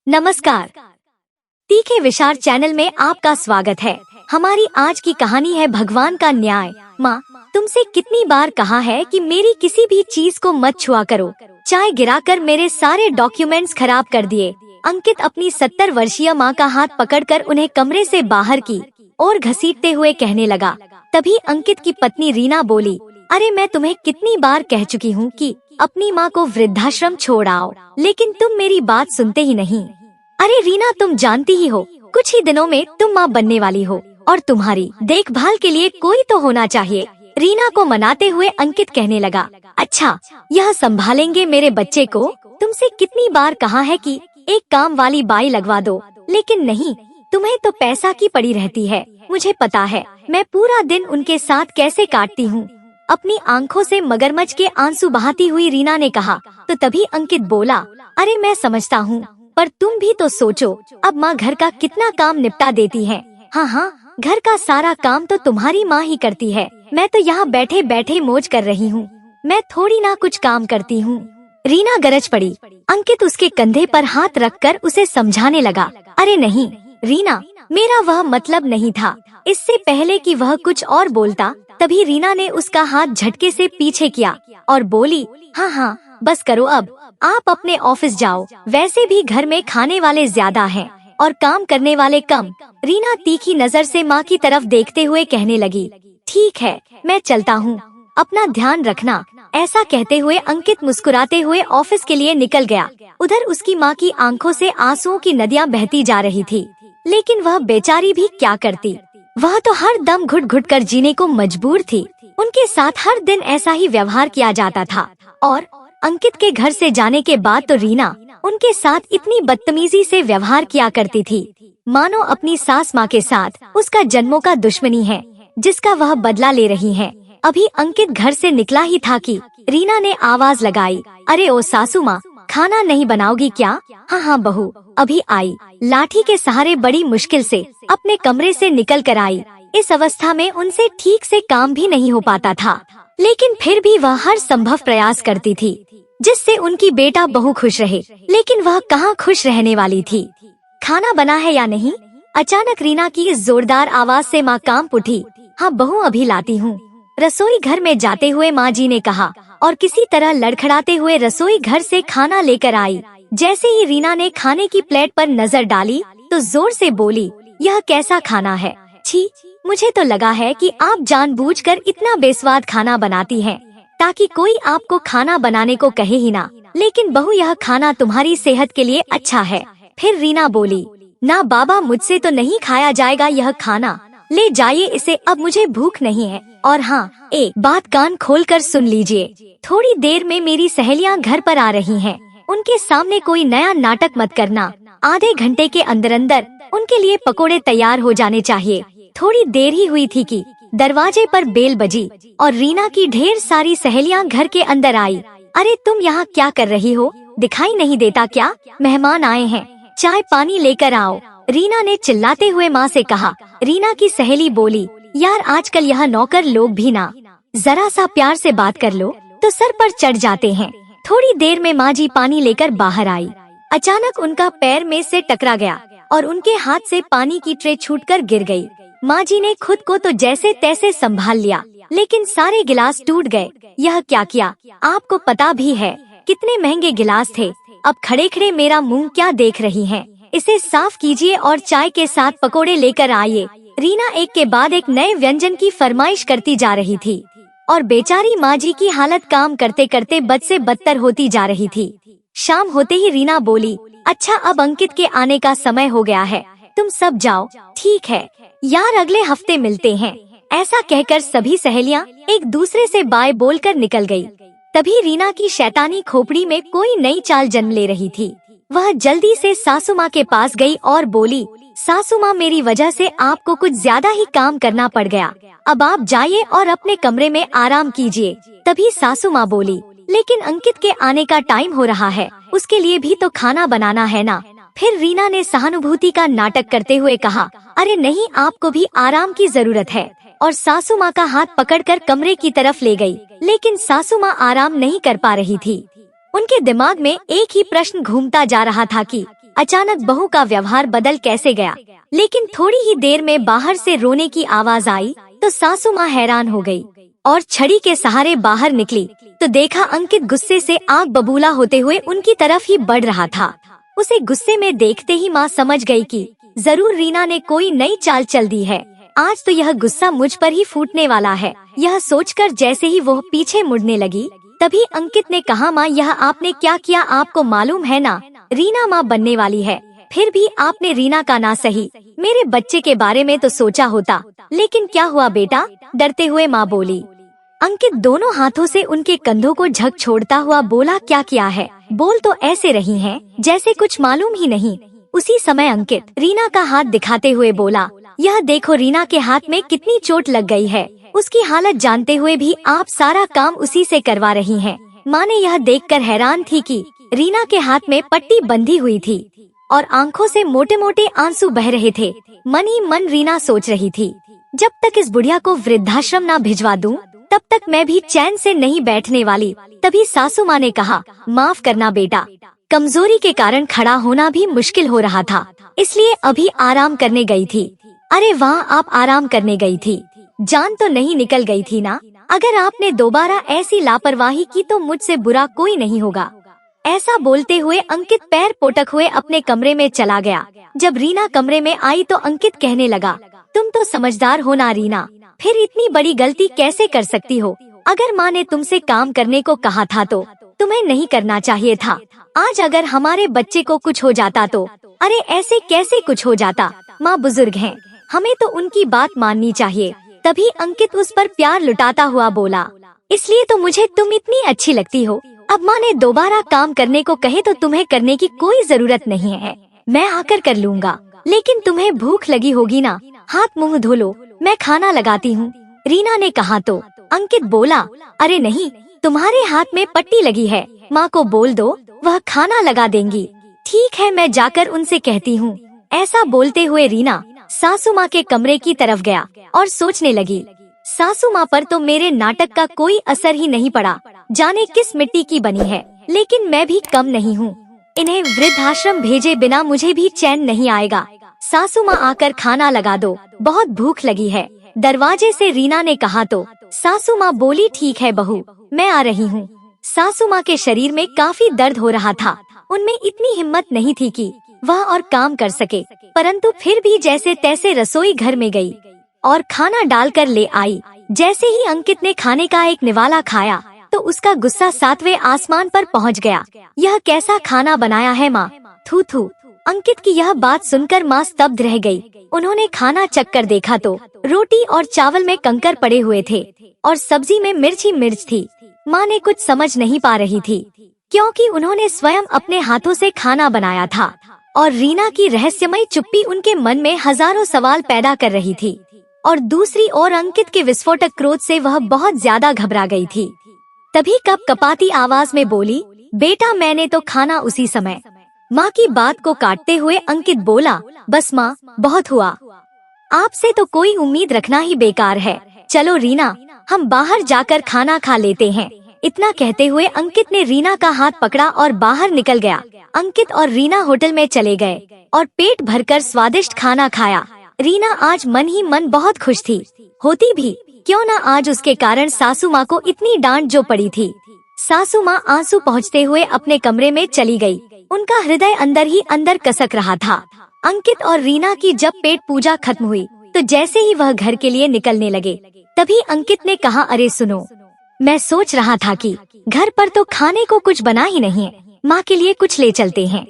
नमस्कार। तीखे विचार चैनल में आपका स्वागत है। हमारी आज की कहानी है भगवान का न्याय। माँ, तुमसे कितनी बार कहा है कि मेरी किसी भी चीज को मत छुआ करो। चाय गिराकर मेरे सारे डॉक्यूमेंट्स खराब कर दिए। अंकित अपनी 70 वर्षीय माँ का हाथ पकड़कर उन्हें कमरे से बाहर की और घसीटते हुए कहने लगा। तभी अंकित की पत्नी रीना बोली, अरे मैं तुम्हें कितनी बार कह चुकी हूँ कि अपनी माँ को वृद्धाश्रम छोड़ आओ, लेकिन तुम मेरी बात सुनते ही नहीं। अरे रीना, तुम जानती ही हो कुछ ही दिनों में तुम माँ बनने वाली हो और तुम्हारी देखभाल के लिए कोई तो होना चाहिए। रीना को मनाते हुए अंकित कहने लगा, अच्छा यह संभालेंगे मेरे बच्चे को। तुमसे कितनी बार कहा है कि एक काम वाली बाई लगवा दो, लेकिन नहीं, तुम्हें तो पैसा की पड़ी रहती है। मुझे पता है मैं पूरा दिन उनके साथ कैसे काटती हूँ। अपनी आंखों से मगरमच्छ के आंसू बहाती हुई रीना ने कहा। तो तभी अंकित बोला, अरे मैं समझता हूँ, पर तुम भी तो सोचो, अब माँ घर का कितना काम निपटा देती है। हाँ, घर का सारा काम तो तुम्हारी माँ ही करती है। मैं तो यहाँ बैठे बैठे मौज कर रही हूँ, मैं थोड़ी ना कुछ काम करती हूँ। रीना गरज पड़ी। अंकित उसके कंधे पर हाथ रखकर उसे समझाने लगा, अरे नहीं रीना, मेरा वह मतलब नहीं था। इससे पहले कि वह कुछ और बोलता, तभी रीना ने उसका हाथ झटके से पीछे किया और बोली, हाँ, बस करो अब, आप अपने ऑफिस जाओ। वैसे भी घर में खाने वाले ज्यादा हैं और काम करने वाले कम। रीना तीखी नजर से माँ की तरफ देखते हुए कहने लगी, ठीक है, मैं चलता हूँ, अपना ध्यान रखना। ऐसा कहते हुए अंकित मुस्कुराते हुए ऑफिस के लिए निकल गया। उधर उसकी माँ की आंखों से आंसुओं की नदियाँ बहती जा रही थी, लेकिन वह बेचारी भी क्या करती। वह तो हर दम घुट घुट कर जीने को मजबूर थी। उनके साथ हर दिन ऐसा ही व्यवहार किया जाता था और अंकित के घर से जाने के बाद तो रीना उनके साथ इतनी बदतमीजी से व्यवहार किया करती थी, मानो अपनी सास माँ के साथ उसका जन्मों का दुश्मनी है, जिसका वह बदला ले रही है। अभी अंकित घर से निकला ही था कि रीना ने आवाज लगाई, अरे ओ सासू माँ, खाना नहीं बनाओगी क्या? हाँ बहू, अभी आई। लाठी के सहारे बड़ी मुश्किल से अपने कमरे से निकल कर आई। इस अवस्था में उनसे ठीक से काम भी नहीं हो पाता था, लेकिन फिर भी वह हर संभव प्रयास करती थी जिससे उनकी बेटा बहू खुश रहे। लेकिन वह कहाँ खुश रहने वाली थी। खाना बना है या नहीं? अचानक रीना की इस जोरदार आवाज से माँ कांप उठी। हाँ बहू, अभी लाती हूँ। रसोई घर में जाते हुए माँ जी ने कहा और किसी तरह लड़खड़ाते हुए रसोई घर से खाना लेकर आई। जैसे ही रीना ने खाने की प्लेट पर नजर डाली तो जोर से बोली, यह कैसा खाना है? छी, मुझे तो लगा है कि आप जानबूझकर इतना बेस्वाद खाना बनाती हैं, ताकि कोई आपको खाना बनाने को कहे ही ना। लेकिन बहू, यह खाना तुम्हारी सेहत के लिए अच्छा है। फिर रीना बोली, ना बाबा, मुझसे तो नहीं खाया जाएगा यह खाना, ले जाइए इसे, अब मुझे भूख नहीं है। और हाँ, एक बात कान खोल कर सुन लीजिए, थोड़ी देर में मेरी सहेलियाँ घर पर आ रही हैं। उनके सामने कोई नया नाटक मत करना। आधे घंटे के अंदर अंदर उनके लिए पकोड़े तैयार हो जाने चाहिए। थोड़ी देर ही हुई थी कि दरवाजे पर बेल बजी और रीना की ढेर सारी सहेलियाँ घर के अंदर आई। अरे तुम यहाँ क्या कर रही हो? दिखाई नहीं देता क्या? मेहमान आए हैं, चाय पानी लेकर आओ। रीना ने चिल्लाते हुए माँ से कहा। रीना की सहेली बोली, यार आजकल यह नौकर लोग भी ना जरा सा प्यार से बात कर लो तो सर पर चढ़ जाते हैं। थोड़ी देर में माँ जी पानी लेकर बाहर आई। अचानक उनका पैर में से टकरा गया और उनके हाथ से पानी की ट्रे छूटकर गिर गई। माँ जी ने खुद को तो जैसे तैसे संभाल लिया, लेकिन सारे गिलास टूट गए। यह क्या किया? आपको पता भी है कितने महंगे गिलास थे। अब खड़े खड़े मेरा मुंह क्या देख रही हैं? इसे साफ कीजिए और चाय के साथ पकोड़े लेकर आइए। रीना एक के बाद एक नए व्यंजन की फरमाइश करती जा रही थी और बेचारी माँ जी की हालत काम करते करते बद से बदतर होती जा रही थी। शाम होते ही रीना बोली, अच्छा अब अंकित के आने का समय हो गया है, तुम सब जाओ। ठीक है यार, अगले हफ्ते मिलते हैं। ऐसा कहकर सभी सहेलियाँ एक दूसरे से बाय बोलकर निकल गयी। तभी रीना की शैतानी खोपड़ी में कोई नई चाल जन्म ले रही थी। वह जल्दी से सासू माँ के पास गई और बोली, सासू माँ, मेरी वजह से आपको कुछ ज्यादा ही काम करना पड़ गया, अब आप जाइए और अपने कमरे में आराम कीजिए। तभी सासू माँ बोली, लेकिन अंकित के आने का टाइम हो रहा है, उसके लिए भी तो खाना बनाना है ना। फिर रीना ने सहानुभूति का नाटक करते हुए कहा, अरे नहीं, आपको भी आराम की जरूरत है, और सासू माँ का हाथ पकड़कर कमरे की तरफ ले गई। लेकिन सासू माँ आराम नहीं कर पा रही थी। उनके दिमाग में एक ही प्रश्न घूमता जा रहा था कि अचानक बहू का व्यवहार बदल कैसे गया। लेकिन थोड़ी ही देर में बाहर से रोने की आवाज आई तो सासू माँ हैरान हो गई और छड़ी के सहारे बाहर निकली तो देखा अंकित गुस्से से आग बबूला होते हुए उनकी तरफ ही बढ़ रहा था। उसे गुस्से में देखते ही माँ समझ गई कि जरूर रीना ने कोई नई चाल चल दी है। आज तो यह गुस्सा मुझ पर ही फूटने वाला है। यह सोचकर जैसे ही वो पीछे मुड़ने लगी तभी अंकित ने कहा, माँ यह आपने क्या किया, आपको मालूम है ना रीना माँ बनने वाली है। फिर भी आपने रीना का ना सही मेरे बच्चे के बारे में तो सोचा होता। लेकिन क्या हुआ बेटा, डरते हुए माँ बोली। अंकित दोनों हाथों से उनके कंधों को झक छोड़ता हुआ बोला, क्या किया है, बोल तो ऐसे रही हैं जैसे कुछ मालूम ही नहीं। उसी समय अंकित रीना का हाथ दिखाते हुए बोला, यह देखो रीना के हाथ में कितनी चोट लग गई है। उसकी हालत जानते हुए भी आप सारा काम उसी से करवा रही हैं। माँ ने यह देखकर हैरान थी कि रीना के हाथ में पट्टी बंधी हुई थी और आंखों से मोटे मोटे आंसू बह रहे थे। मन ही मन रीना सोच रही थी, जब तक इस बुढ़िया को वृद्धाश्रम ना भिजवा दूं, तब तक मैं भी चैन से नहीं बैठने वाली। तभी सासू माँ ने कहा, माफ करना बेटा, कमजोरी के कारण खड़ा होना भी मुश्किल हो रहा था, इसलिए अभी आराम करने गई थी। अरे वाह, आप आराम करने गई थी, जान तो नहीं निकल गई थी ना। अगर आपने दोबारा ऐसी लापरवाही की तो मुझसे बुरा कोई नहीं होगा। ऐसा बोलते हुए अंकित पैर पोटक हुए अपने कमरे में चला गया। जब रीना कमरे में आई तो अंकित कहने लगा, तुम तो समझदार हो ना रीना, फिर इतनी बड़ी गलती कैसे कर सकती हो। अगर माँ ने तुमसे काम करने को कहा था तो तुम्हें नहीं करना चाहिए था। आज अगर हमारे बच्चे को कुछ हो जाता तो। अरे ऐसे कैसे कुछ हो जाता, माँ बुजुर्ग हैं, हमें तो उनकी बात माननी चाहिए। तभी अंकित उस पर प्यार लुटाता हुआ बोला, इसलिए तो मुझे तुम इतनी अच्छी लगती हो। अब माँ ने दोबारा काम करने को कहे तो तुम्हें करने की कोई जरूरत नहीं है, मैं आकर कर लूँगा। लेकिन तुम्हें भूख लगी होगी ना, हाथ मुंह धो लो, मैं खाना लगाती हूँ, रीना ने कहा तो अंकित बोला, अरे नहीं, तुम्हारे हाथ में पट्टी लगी है, माँ को बोल दो, वह खाना लगा देंगी। ठीक है, मैं जाकर उनसे कहती हूँ। ऐसा बोलते हुए रीना सासू माँ के कमरे की तरफ गया और सोचने लगी, सासू माँ पर तो मेरे नाटक का कोई असर ही नहीं पड़ा, जाने किस मिट्टी की बनी है। लेकिन मैं भी कम नहीं हूँ, इन्हें वृद्धाश्रम भेजे बिना मुझे भी चैन नहीं आएगा। सासू माँ आकर खाना लगा दो, बहुत भूख लगी है, दरवाजे से रीना ने कहा तो सासू माँ बोली, ठीक है बहू, मैं आ रही हूँ। सासू माँ के शरीर में काफी दर्द हो रहा था, उनमें इतनी हिम्मत नहीं थी कि वह और काम कर सके, परंतु फिर भी जैसे तैसे रसोई घर में गई और खाना डालकर ले आई। जैसे ही अंकित ने खाने का एक निवाला खाया तो उसका गुस्सा 7वें आसमान पर पहुंच गया। यह कैसा खाना बनाया है माँ, थू थू। अंकित की यह बात सुनकर माँ स्तब्ध रह गई। उन्होंने खाना चख कर देखा तो रोटी और चावल में कंकर पड़े हुए थे और सब्जी में मिर्च ही मिर्च थी। माँ ने कुछ समझ नहीं पा रही थी, क्योंकि उन्होंने स्वयं अपने हाथों से खाना बनाया था और रीना की रहस्यमय चुप्पी उनके मन में हजारों सवाल पैदा कर रही थी। और दूसरी ओर अंकित के विस्फोटक क्रोध से वह बहुत ज्यादा घबरा गई थी। तभी कपकपाती आवाज में बोली, बेटा मैंने तो खाना उसी समय। माँ की बात को काटते हुए अंकित बोला, बस माँ, बहुत हुआ, आपसे तो कोई उम्मीद रखना ही बेकार है। चलो रीना, हम बाहर जाकर खाना खा लेते हैं। इतना कहते हुए अंकित ने रीना का हाथ पकड़ा और बाहर निकल गया। अंकित और रीना होटल में चले गए और पेट भरकर स्वादिष्ट खाना खाया। रीना आज मन ही मन बहुत खुश थी, होती भी क्यों न आज उसके कारण सासू माँ को इतनी डांट जो पड़ी थी। सासू माँ आंसू पहुँचते हुए अपने कमरे में चली गई। उनका हृदय अंदर ही अंदर कसक रहा था। अंकित और रीना की जब पेट पूजा खत्म हुई तो जैसे ही वह घर के लिए निकलने लगे तभी अंकित ने कहा, अरे सुनो, मैं सोच रहा था कि घर पर तो खाने को कुछ बना ही नहीं है, माँ के लिए कुछ ले चलते हैं।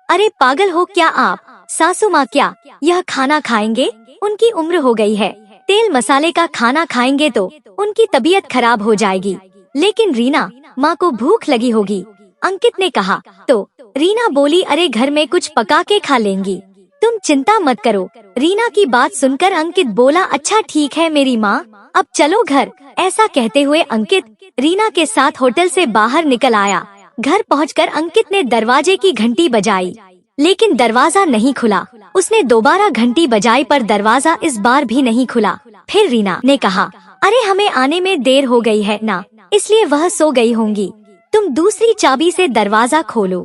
अरे पागल हो क्या आप, सासू माँ क्या यह खाना खाएंगे? उनकी उम्र हो गई है, तेल मसाले का खाना खाएंगे तो उनकी तबीयत खराब हो जाएगी। लेकिन रीना, माँ को भूख लगी होगी, अंकित ने कहा तो रीना बोली, अरे घर में कुछ पका के खा लेंगी, तुम चिंता मत करो। रीना की बात सुनकर अंकित बोला, अच्छा ठीक है मेरी माँ, अब चलो घर। ऐसा कहते हुए अंकित रीना के साथ होटल से बाहर निकल आया। घर पहुंचकर अंकित ने दरवाजे की घंटी बजाई, लेकिन दरवाजा नहीं खुला। उसने दोबारा घंटी बजाई पर दरवाजा इस बार भी नहीं खुला। फिर रीना ने कहा, अरे हमें आने में देर हो गई है ना, इसलिए वह सो गई होंगी, तुम दूसरी चाबी से दरवाजा खोलो,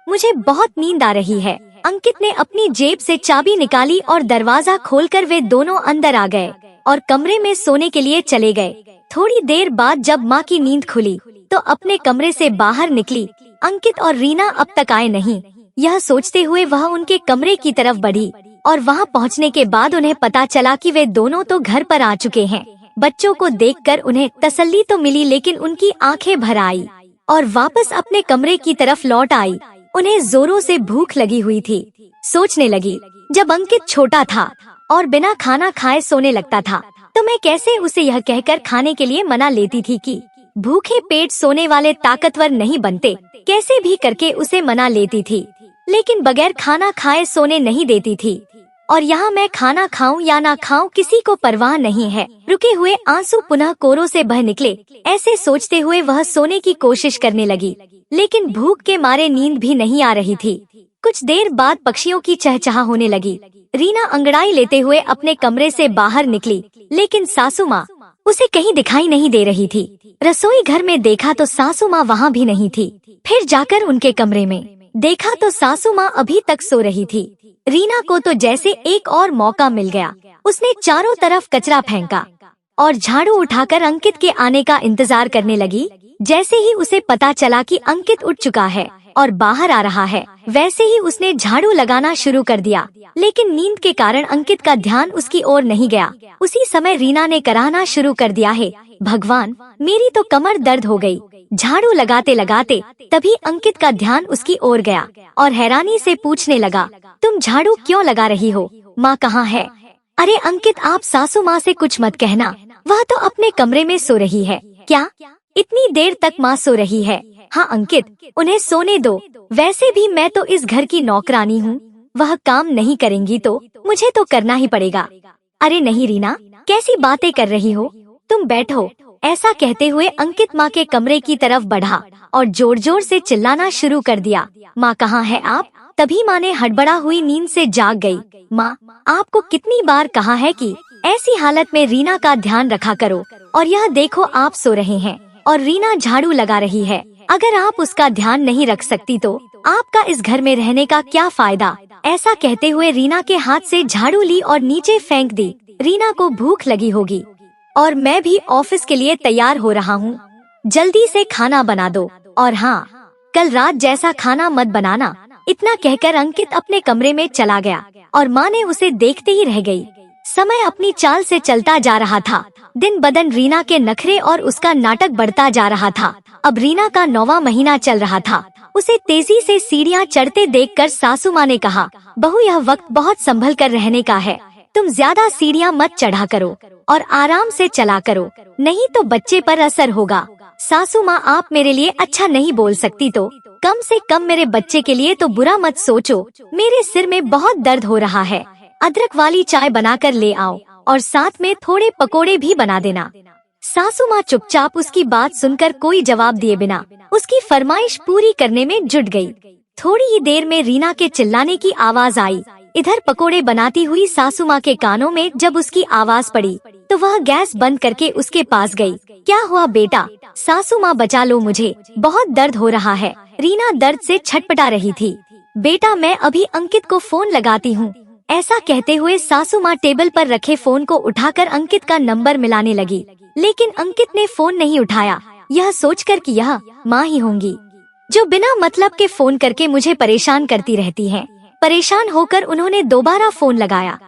मुझे बहुत नींद आ रही है। अंकित ने अपनी जेब से चाबी निकाली और दरवाजा खोलकर वे दोनों अंदर आ गए और कमरे में सोने के लिए चले गए। थोड़ी देर बाद जब माँ की नींद खुली तो अपने कमरे से बाहर निकली। अंकित और रीना अब तक आए नहीं, यह सोचते हुए वह उनके कमरे की तरफ बढ़ी और वहां पहुंचने के बाद उन्हें पता चला कि वे दोनों तो घर पर आ चुके हैं। बच्चों को देखकर उन्हें तसल्ली तो मिली, लेकिन उनकी आंखें भर आई और वापस अपने कमरे की तरफ लौट आई। उन्हें जोरों से भूख लगी हुई थी। सोचने लगी, जब अंकित छोटा था और बिना खाना खाए सोने लगता था तो मैं कैसे उसे यह कहकर खाने के लिए मना लेती थी कि भूखे पेट सोने वाले ताकतवर नहीं बनते। कैसे भी करके उसे मना लेती थी, लेकिन बगैर खाना खाए सोने नहीं देती थी। और यहाँ मैं खाना खाऊं या ना खाऊं किसी को परवाह नहीं है। रुके हुए आंसू पुनः कोरों से बह निकले। ऐसे सोचते हुए वह सोने की कोशिश करने लगी, लेकिन भूख के मारे नींद भी नहीं आ रही थी। कुछ देर बाद पक्षियों की चहचहा होने लगी। रीना अंगड़ाई लेते हुए अपने कमरे से बाहर निकली, लेकिन सासू माँ उसे कहीं दिखाई नहीं दे रही थी। रसोई घर में देखा तो सासू माँ वहाँ भी नहीं थी। फिर जाकर उनके कमरे में देखा तो सासू माँ अभी तक सो रही थी। रीना को तो जैसे एक और मौका मिल गया। उसने चारों तरफ कचरा फेंका और झाड़ू उठाकर अंकित के आने का इंतजार करने लगी। जैसे ही उसे पता चला कि अंकित उठ चुका है और बाहर आ रहा है, वैसे ही उसने झाड़ू लगाना शुरू कर दिया। लेकिन नींद के कारण अंकित का ध्यान उसकी ओर नहीं गया। उसी समय रीना ने कराहना शुरू कर दिया है, भगवान मेरी तो कमर दर्द हो गई। झाड़ू लगाते लगाते तभी अंकित का ध्यान उसकी ओर गया और हैरानी से पूछने लगा, तुम झाड़ू क्यों लगा रही हो? माँ कहाँ है? अरे अंकित, आप सासू माँ से कुछ मत कहना, वह तो अपने कमरे में सो रही है। क्या इतनी देर तक माँ सो रही है? हाँ अंकित, उन्हें सोने दो। वैसे भी मैं तो इस घर की नौकरानी हूँ, वह काम नहीं करेंगी तो मुझे तो करना ही पड़ेगा। अरे नहीं रीना, कैसी बातें कर रही हो, तुम बैठो। ऐसा कहते हुए अंकित माँ के कमरे की तरफ बढ़ा और जोर जोर से चिल्लाना शुरू कर दिया, माँ कहाँ है आप? तभी माँ ने हड़बड़ा हुई नींद से जाग गई। माँ, आपको कितनी बार कहा है कि ऐसी हालत में रीना का ध्यान रखा करो, और यह देखो आप सो रहे हैं और रीना झाड़ू लगा रही है। अगर आप उसका ध्यान नहीं रख सकती तो आपका इस घर में रहने का क्या फायदा? ऐसा कहते हुए रीना के हाथ से झाड़ू ली और नीचे फेंक दी। रीना को भूख लगी होगी और मैं भी ऑफिस के लिए तैयार हो रहा हूँ, जल्दी से खाना बना दो, और हाँ, कल रात जैसा खाना मत बनाना। इतना कहकर अंकित अपने कमरे में चला गया और माँ ने उसे देखते ही रह गई। समय अपनी चाल से चलता जा रहा था। दिन बदन रीना के नखरे और उसका नाटक बढ़ता जा रहा था। अब रीना का 9वां महीना चल रहा था। उसे तेजी से सीढ़ियाँ चढ़ते देखकर सासू माँ ने कहा, बहू यह वक्त बहुत संभल कर रहने का है, तुम ज्यादा सीढ़ियाँ मत चढ़ा करो और आराम से चला करो, नहीं तो बच्चे पर असर होगा। सासू माँ, आप मेरे लिए अच्छा नहीं बोल सकती तो कम से कम मेरे बच्चे के लिए तो बुरा मत सोचो। मेरे सिर में बहुत दर्द हो रहा है। अदरक वाली चाय बनाकर ले आओ और साथ में थोड़े पकोड़े भी बना देना। सासू माँ चुपचाप उसकी बात सुनकर कोई जवाब दिए बिना उसकी फरमाइश पूरी करने में जुट गई। थोड़ी ही देर में रीना के चिल्लाने की आवाज आई। इधर पकोड़े बनाती हुई सासू माँ के कानों में जब उसकी आवाज पड़ी तो वह गैस बंद करके उसके पास गई। क्या हुआ बेटा? सासू माँ, बचा लो मुझे, बहुत दर्द हो रहा है। रीना दर्द से छटपटा रही थी। बेटा मैं अभी अंकित को फोन लगाती हूँ। ऐसा कहते हुए सासू माँ टेबल पर रखे फोन को उठाकर अंकित का नंबर मिलाने लगी, लेकिन अंकित ने फोन नहीं उठाया। यह सोचकर कि यह माँ ही होंगी जो बिना मतलब के फोन करके मुझे परेशान करती रहती हैं। परेशान होकर उन्होंने दोबारा फोन लगाया,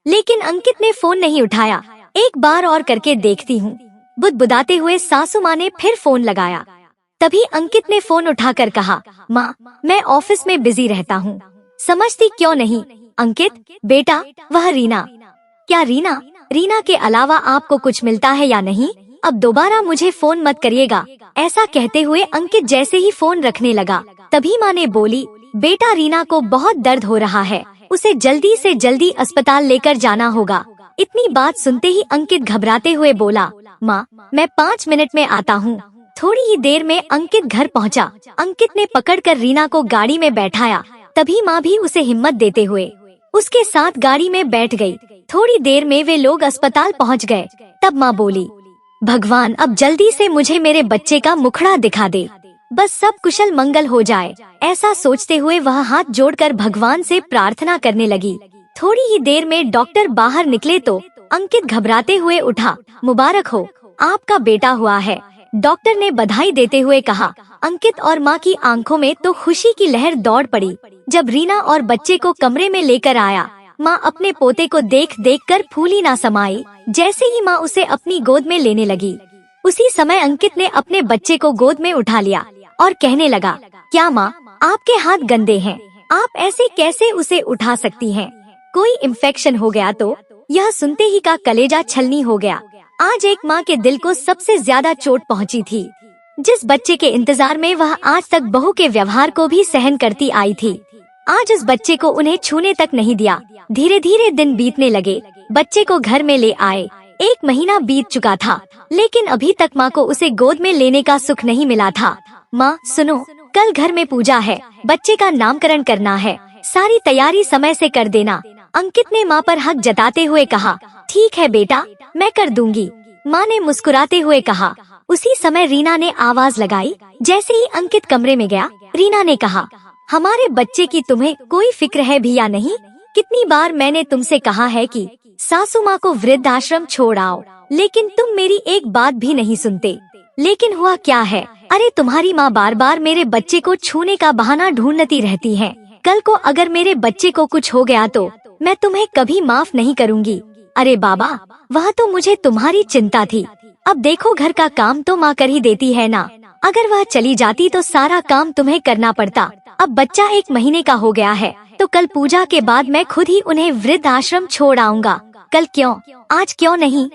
लेकिन अंकित ने फोन नहीं उठाया। एक बार और करके देखती हूँ, बुदबुदाते हुए सासू माँ ने फिर फोन लगाया। तभी अंकित ने फोन उठाकर कहा, माँ मैं ऑफिस में बिजी रहता हूँ, समझती क्यों नहीं? अंकित बेटा, वह रीना। क्या रीना? रीना के अलावा आपको कुछ मिलता है या नहीं? अब दोबारा मुझे फोन मत करिएगा। ऐसा कहते हुए अंकित जैसे ही फोन रखने लगा तभी माँ ने बोली, बेटा रीना को बहुत दर्द हो रहा है, उसे जल्दी से जल्दी अस्पताल लेकर जाना होगा। इतनी बात सुनते ही अंकित घबराते हुए बोला, माँ मैं 5 मिनट में आता हूँ। थोड़ी ही देर में अंकित घर पहुँचा। अंकित ने पकड़कर रीना को गाड़ी में बैठाया। तभी माँ भी उसे हिम्मत देते हुए उसके साथ गाड़ी में बैठ गई। थोड़ी देर में वे लोग अस्पताल पहुँच गए। तब माँ बोली, भगवान अब जल्दी से मुझे मेरे बच्चे का मुखड़ा दिखा दे। बस सब कुशल मंगल हो जाए। ऐसा सोचते हुए वह हाथ जोड़कर भगवान से प्रार्थना करने लगी। थोड़ी ही देर में डॉक्टर बाहर निकले तो अंकित घबराते हुए उठा। मुबारक हो, आपका बेटा हुआ है, डॉक्टर ने बधाई देते हुए कहा। अंकित और माँ की आंखों में तो खुशी की लहर दौड़ पड़ी। जब रीना और बच्चे को कमरे में लेकर आया, माँ अपने पोते को देख देख कर फूली ना समाई। जैसे ही माँ उसे अपनी गोद में लेने लगी, उसी समय अंकित ने अपने बच्चे को गोद में उठा लिया और कहने लगा, क्या माँ, आपके हाथ गंदे हैं, आप ऐसे कैसे उसे उठा सकती हैं? कोई इन्फेक्शन हो गया तो? यह सुनते ही का कलेजा छलनी हो गया। आज एक माँ के दिल को सबसे ज्यादा चोट पहुँची थी। जिस बच्चे के इंतजार में वह आज तक बहू के व्यवहार को भी सहन करती आई थी, आज उस बच्चे को उन्हें छूने तक नहीं दिया। धीरे धीरे दिन बीतने लगे, बच्चे को घर में ले आए। 1 महीना बीत चुका था, लेकिन अभी तक माँ को उसे गोद में लेने का सुख नहीं मिला था। माँ सुनो, कल घर में पूजा है, बच्चे का नामकरण करना है, सारी तैयारी समय से कर देना। अंकित ने माँ पर हक जताते हुए कहा। ठीक है बेटा, मैं कर दूंगी, माँ ने मुस्कुराते हुए कहा। उसी समय रीना ने आवाज लगाई। जैसे ही अंकित कमरे में गया, रीना ने कहा, हमारे बच्चे की तुम्हें कोई फिक्र है भी या नहीं? कितनी बार मैंने तुमसे कहा है कि सासू माँ को वृद्धाश्रम छोड़ आओ, लेकिन तुम मेरी एक बात भी नहीं सुनते। लेकिन हुआ क्या है, अरे तुम्हारी माँ बार बार मेरे बच्चे को छूने का बहाना ढूंढती रहती है। कल को अगर मेरे बच्चे को कुछ हो गया तो मैं तुम्हें कभी माफ नहीं करूँगी। अरे बाबा, वह तो मुझे तुम्हारी चिंता थी। अब देखो, घर का काम तो माँ कर ही देती है ना। अगर वह चली जाती तो सारा काम तुम्हें करना पड़ता। अब बच्चा 1 महीने का हो गया है, तो कल पूजा के बाद मैं खुद ही उन्हें वृद्ध आश्रम छोड़ आऊंगा। कल क्यों, आज क्यों नहीं?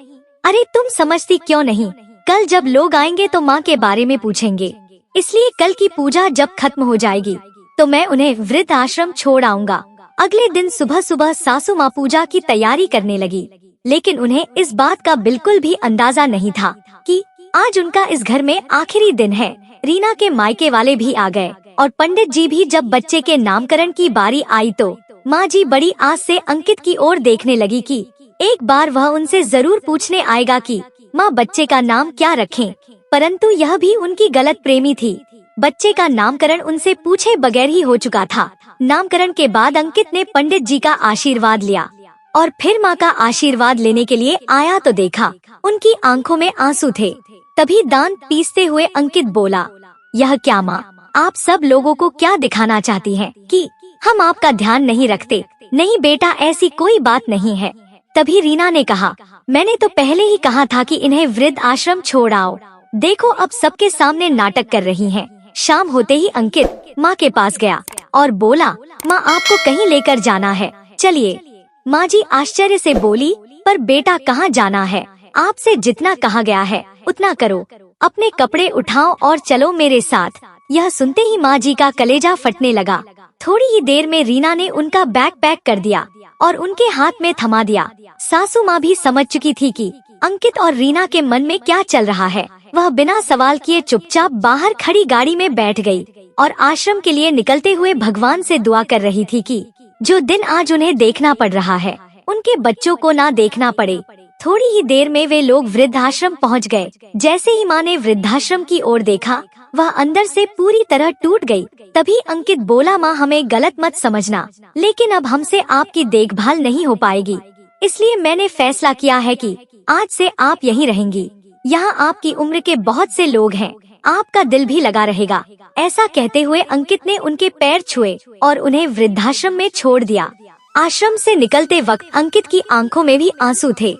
अरे तुम समझती क्यों नहीं? कल जब लोग आएंगे तो माँ के बारे में पूछेंगे, इसलिए कल की पूजा जब खत्म हो जाएगी तो मैं उन्हें वृद्ध आश्रम छोड़ आऊंगा। अगले दिन सुबह सुबह सासू माँ पूजा की तैयारी करने लगी, लेकिन उन्हें इस बात का बिल्कुल भी अंदाजा नहीं था कि आज उनका इस घर में आखिरी दिन है। रीना के मायके वाले भी आ गए और पंडित जी भी। जब बच्चे के नामकरण की बारी आई तो माँ जी बड़ी आस से अंकित की ओर देखने लगी कि एक बार वह उनसे जरूर पूछने आएगा कि माँ बच्चे का नाम क्या रखें। परंतु यह भी उनकी गलत प्रेमी थी। बच्चे का नामकरण उनसे पूछे बगैर ही हो चुका था। नामकरण के बाद अंकित ने पंडित जी का आशीर्वाद लिया और फिर माँ का आशीर्वाद लेने के लिए आया तो देखा उनकी आंखों में आंसू थे। तभी दांत पीसते हुए अंकित बोला, यह क्या माँ, आप सब लोगों को क्या दिखाना चाहती हैं कि हम आपका ध्यान नहीं रखते? नहीं बेटा, ऐसी कोई बात नहीं है। तभी रीना ने कहा, मैंने तो पहले ही कहा था कि इन्हें वृद्ध आश्रम छोड़ आओ। देखो अब सबके सामने नाटक कर रही हैं। शाम होते ही अंकित माँ के पास गया और बोला, माँ आपको कहीं लेकर जाना है, चलिए। माँ जी आश्चर्य से बोली, पर बेटा कहाँ जाना है? आपसे जितना कहा गया है उतना करो, अपने कपड़े उठाओ और चलो मेरे साथ। यह सुनते ही माँ जी का कलेजा फटने लगा। थोड़ी ही देर में रीना ने उनका बैग पैक कर दिया और उनके हाथ में थमा दिया। सासू माँ भी समझ चुकी थी कि अंकित और रीना के मन में क्या चल रहा है। वह बिना सवाल किए चुपचाप बाहर खड़ी गाड़ी में बैठ गई और आश्रम के लिए निकलते हुए भगवान से दुआ कर रही थी कि जो दिन आज उन्हें देखना पड़ रहा है, उनके बच्चों को ना देखना पड़े। थोड़ी ही देर में वे लोग वृद्धाश्रम पहुंच गए। जैसे ही माँ ने वृद्धाश्रम की ओर देखा, वह अंदर से पूरी तरह टूट गई। तभी अंकित बोला, माँ हमें गलत मत समझना, लेकिन अब हमसे आपकी देखभाल नहीं हो पाएगी, इसलिए मैंने फैसला किया है कि आज से आप यहीं रहेंगी। यहाँ आपकी उम्र के बहुत से लोग हैं, आपका दिल भी लगा रहेगा। ऐसा कहते हुए अंकित ने उनके पैर छुए और उन्हें वृद्धाश्रम में छोड़ दिया। आश्रम से निकलते वक्त अंकित की आंखों में भी आंसू थे,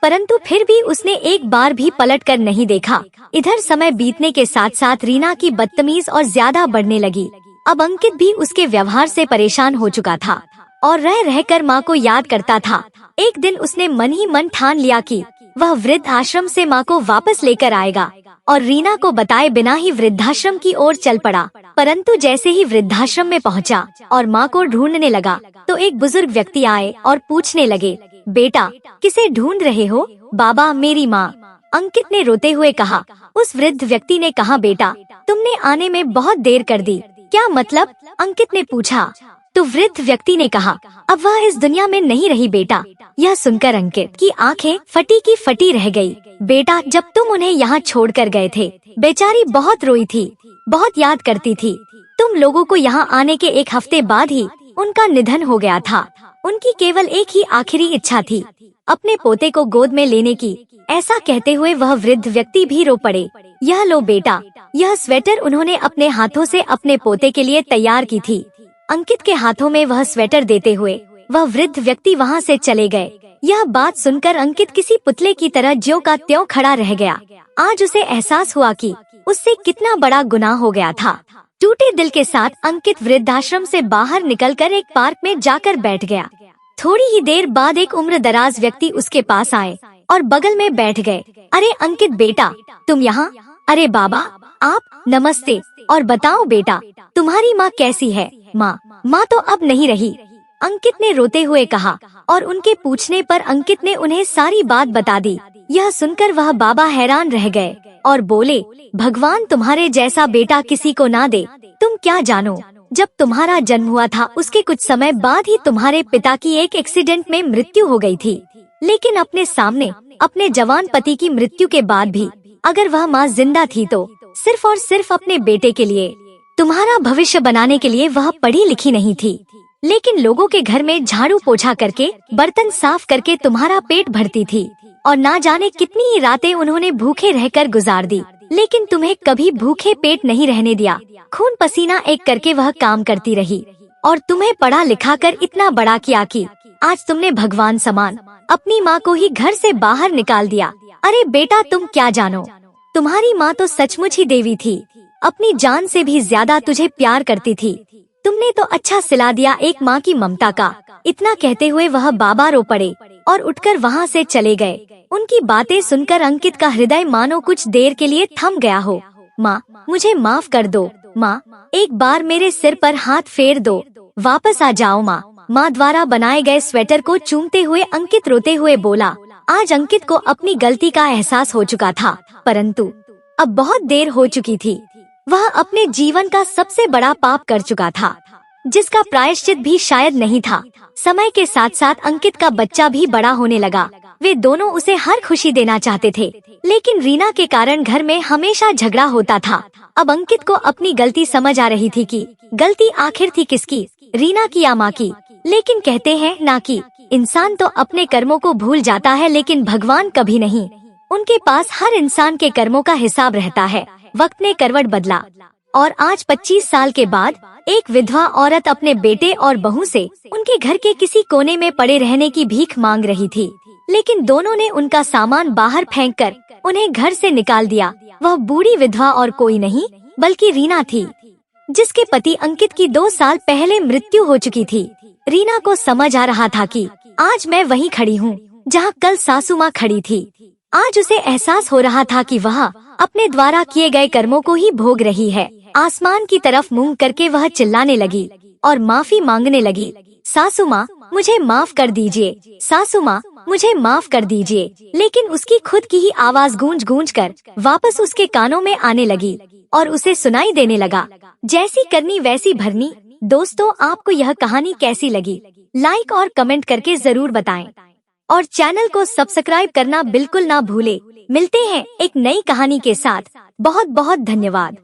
परंतु फिर भी उसने एक बार भी पलटकर नहीं देखा। इधर समय बीतने के साथ साथ रीना की बदतमीज और ज्यादा बढ़ने लगी। अब अंकित भी उसके व्यवहार से परेशान हो चुका था और रह रहकर माँ को याद करता था। एक दिन उसने मन ही मन ठान लिया कि वह वृद्ध आश्रम से माँ को वापस लेकर आएगा और रीना को बताए बिना ही वृद्धाश्रम की ओर चल पड़ा। परंतु जैसे ही वृद्धाश्रम में पहुँचा और माँ को ढूंढने लगा तो एक बुजुर्ग व्यक्ति आए और पूछने लगे, बेटा किसे ढूंढ रहे हो? बाबा मेरी माँ, अंकित ने रोते हुए कहा। उस वृद्ध व्यक्ति ने कहा, बेटा तुमने आने में बहुत देर कर दी। क्या मतलब? अंकित ने पूछा। तो वृद्ध व्यक्ति ने कहा, अब वह इस दुनिया में नहीं रही बेटा, यह सुनकर अंकित की आंखें फटी की फटी रह गई। बेटा, जब तुम उन्हें यहाँ छोड़कर गए थे, बेचारी बहुत रोई थी, बहुत याद करती थी। तुम लोगों को यहाँ आने के एक हफ्ते बाद ही उनका निधन हो गया था। उनकी केवल एक ही आखिरी इच्छा थी, अपने पोते को गोद में लेने की। ऐसा कहते हुए वह वृद्ध व्यक्ति भी रो पड़े। यह लो बेटा, यह स्वेटर उन्होंने अपने हाथों से अपने पोते के लिए तैयार की थी। अंकित के हाथों में वह स्वेटर देते हुए वह वृद्ध व्यक्ति वहाँ से चले गए। यह बात सुनकर अंकित किसी पुतले की तरह ज्यों का त्यों खड़ा रह गया। आज उसे एहसास हुआ कि उससे कितना बड़ा गुनाह हो गया था। टूटे दिल के साथ अंकित वृद्धाश्रम से बाहर निकलकर एक पार्क में जाकर बैठ गया। थोड़ी ही देर बाद एक उम्रदराज व्यक्ति उसके पास आए और बगल में बैठ गए। अरे अंकित बेटा, तुम यहाँ? अरे बाबा आप, नमस्ते। और बताओ बेटा, तुम्हारी माँ कैसी है? माँ तो अब नहीं रही, अंकित ने रोते हुए कहा। और उनके पूछने पर अंकित ने उन्हें सारी बात बता दी। यह सुनकर वह बाबा हैरान रह गए और बोले, भगवान तुम्हारे जैसा बेटा किसी को ना दे। तुम क्या जानो, जब तुम्हारा जन्म हुआ था उसके कुछ समय बाद ही तुम्हारे पिता की एक एक्सीडेंट में मृत्यु हो गई थी। लेकिन अपने सामने अपने जवान पति की मृत्यु के बाद भी अगर वह माँ जिंदा थी तो सिर्फ और सिर्फ अपने बेटे के लिए, तुम्हारा भविष्य बनाने के लिए वह पढ़ी लिखी नहीं थी। लेकिन लोगों के घर में झाड़ू पोछा करके, बर्तन साफ करके तुम्हारा पेट भरती थी और ना जाने कितनी ही रातें उन्होंने भूखे रहकर गुजार दी। लेकिन तुम्हें कभी भूखे पेट नहीं रहने दिया। खून पसीना एक करके वह काम करती रही और तुम्हें पढ़ा लिखा कर इतना बड़ा किया कि आज तुमने भगवान समान अपनी माँ को ही घर से बाहर निकाल दिया। अरे बेटा, तुम क्या जानो, तुम्हारी माँ तो सचमुच ही देवी थी, अपनी जान से भी ज्यादा तुझे प्यार करती थी। तुमने तो अच्छा सिला दिया एक माँ की ममता का। इतना कहते हुए वह बाबा रो पड़े और उठकर वहाँ से चले गए। उनकी बातें सुनकर अंकित का हृदय मानो कुछ देर के लिए थम गया हो। माँ, मुझे माफ कर दो। माँ, एक बार मेरे सिर पर हाथ फेर दो। वापस आ जाओ माँ। माँ द्वारा बनाए गए स्वेटर को चूमते हुए अंकित रोते हुए बोला। आज अंकित को अपनी गलती का एहसास हो चुका था, परंतु अब बहुत देर हो चुकी थी। वह अपने जीवन का सबसे बड़ा पाप कर चुका था, जिसका प्रायश्चित भी शायद नहीं था। समय के साथ साथ अंकित का बच्चा भी बड़ा होने लगा। वे दोनों उसे हर खुशी देना चाहते थे, लेकिन रीना के कारण घर में हमेशा झगड़ा होता था। अब अंकित को अपनी गलती समझ आ रही थी कि गलती आखिर थी किसकी, रीना की या माँ की। लेकिन कहते हैं ना कि इंसान तो अपने कर्मों को भूल जाता है, लेकिन भगवान कभी नहीं। उनके पास हर इंसान के कर्मों का हिसाब रहता है। वक्त ने करवट बदला और आज 25 साल के बाद एक विधवा औरत अपने बेटे और बहू से उनके घर के किसी कोने में पड़े रहने की भीख मांग रही थी। लेकिन दोनों ने उनका सामान बाहर फेंककर उन्हें घर से निकाल दिया। वह बूढ़ी विधवा और कोई नहीं बल्कि रीना थी, जिसके पति अंकित की 2 साल पहले मृत्यु हो चुकी थी। रीना को समझ आ रहा था कि आज मैं वहीं खड़ी हूँ जहाँ कल सासू माँ खड़ी थी। आज उसे एहसास हो रहा था कि वह अपने द्वारा किए गए कर्मों को ही भोग रही है। आसमान की तरफ मुंह करके वह चिल्लाने लगी और माफी मांगने लगी। सासू माँ, मुझे माफ कर दीजिए। सासू माँ, मुझे माफ कर दीजिए। लेकिन उसकी खुद की ही आवाज गूंज गूंज कर वापस उसके कानों में आने लगी और उसे सुनाई देने लगा, जैसी करनी वैसी भरनी। दोस्तों, आपको यह कहानी कैसी लगी? लाइक और कमेंट करके जरूर बताएं और चैनल को सब्सक्राइब करना बिल्कुल ना भूले। मिलते हैं एक नई कहानी के साथ। बहुत बहुत धन्यवाद।